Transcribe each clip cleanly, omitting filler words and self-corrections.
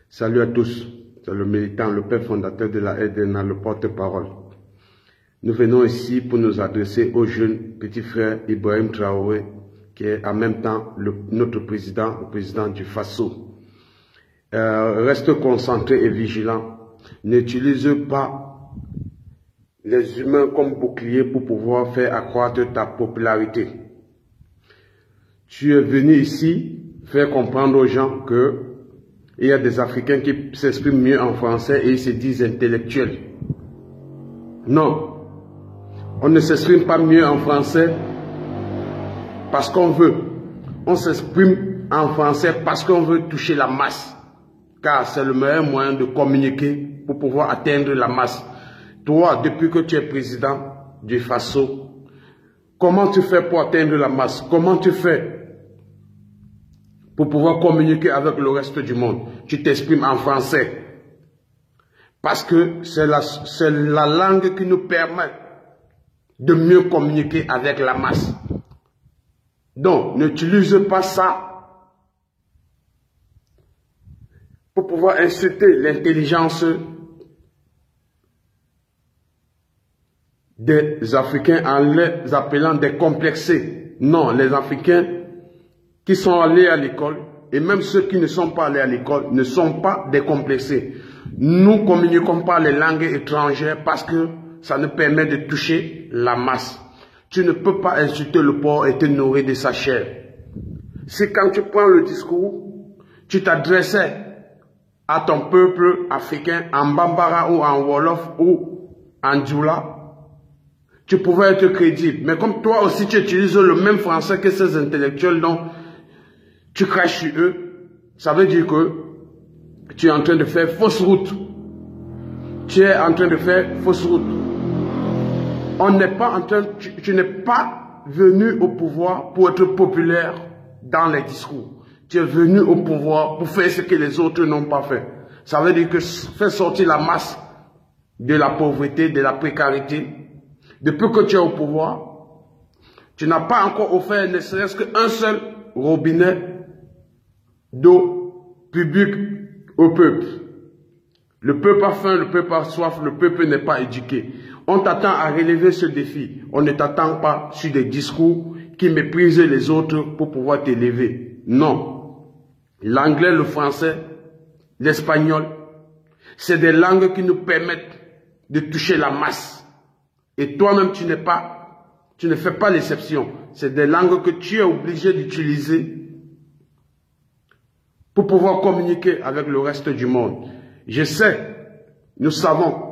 Salut à tous, c'est le militant, le père fondateur de la RDNA, le porte-parole. Nous venons ici pour nous adresser au jeune petit frère Ibrahim Traoré, qui est en même temps notre président, le président du Faso. Reste concentré et vigilant. N'utilise pas les humains comme bouclier pour pouvoir faire accroître ta popularité. Tu es venu ici faire comprendre aux gens que il y a des Africains qui s'expriment mieux en français et ils se disent intellectuels. Non, on ne s'exprime pas mieux en français parce qu'on veut. On s'exprime en français parce qu'on veut toucher la masse. Car c'est le meilleur moyen de communiquer pour pouvoir atteindre la masse. Toi, depuis que tu es président du Faso, comment tu fais pour atteindre la masse? Comment tu fais pour pouvoir communiquer avec le reste du monde? Tu t'exprimes en français. Parce que c'est la langue qui nous permet de mieux communiquer avec la masse. Donc, n'utilise pas ça pour pouvoir insulter l'intelligence des Africains en les appelant des complexés. Non, les Africains qui sont allés à l'école, et même ceux qui ne sont pas allés à l'école, ne sont pas décomplexés. Nous communiquons pas les langues étrangères parce que ça nous permet de toucher la masse. Tu ne peux pas insulter le porc et te nourrir de sa chair. C'est quand tu prends le discours, tu t'adressais à ton peuple africain en Bambara ou en Wolof ou en Djoula, tu pouvais être crédible. Mais comme toi aussi tu utilises le même français que ces intellectuels dont tu craches sur eux, ça veut dire que tu es en train de faire fausse route. Tu es en train de faire fausse route. On n'est pas en train, tu n'es pas venu au pouvoir pour être populaire dans les discours. Tu es venu au pouvoir pour faire ce que les autres n'ont pas fait. Ça veut dire que faire sortir la masse de la pauvreté, de la précarité. Depuis que tu es au pouvoir, tu n'as pas encore offert ne serait-ce qu'un seul robinet d'eau publique au peuple. Le peuple a faim, le peuple a soif, le peuple n'est pas éduqué. On t'attend à relever ce défi. On ne t'attend pas sur des discours qui méprisent les autres pour pouvoir t'élever. Non. L'anglais, le français, l'espagnol, c'est des langues qui nous permettent de toucher la masse. Et toi-même, tu ne fais pas l'exception. C'est des langues que tu es obligé d'utiliser pour pouvoir communiquer avec le reste du monde. Je sais, nous savons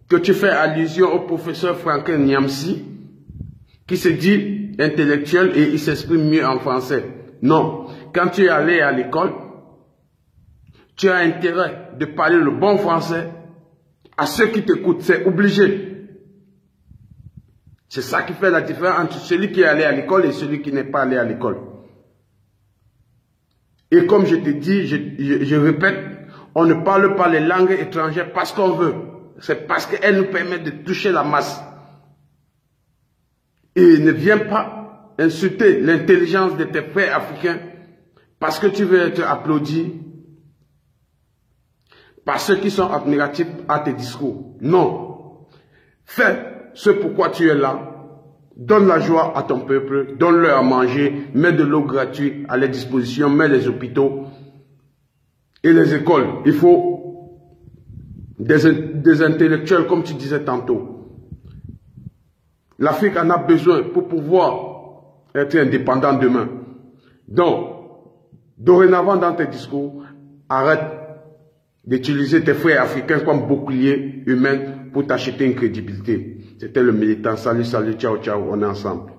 que tu fais allusion au professeur Franklin Nyamsi, qui se dit intellectuel et il s'exprime mieux en français. Non, quand tu es allé à l'école, tu as intérêt de parler le bon français à ceux qui t'écoutent, c'est obligé. C'est ça qui fait la différence entre celui qui est allé à l'école et celui qui n'est pas allé à l'école. Et comme je te dis, je répète, on ne parle pas les langues étrangères parce qu'on veut. C'est parce qu'elles nous permettent de toucher la masse. Et ne viens pas insulter l'intelligence de tes frères africains parce que tu veux être applaudi par ceux qui sont admiratifs à tes discours. Non. Fais ce pourquoi tu es là. Donne la joie à ton peuple, donne-leur à manger, mets de l'eau gratuite à leur disposition, mets les hôpitaux et les écoles. Il faut des intellectuels, comme tu disais tantôt. L'Afrique en a besoin pour pouvoir être indépendant demain. Donc, dorénavant dans tes discours, arrête d'utiliser tes frères africains comme bouclier humain pour t'acheter une crédibilité. C'était le militant. Salut, salut, ciao, ciao, on est ensemble.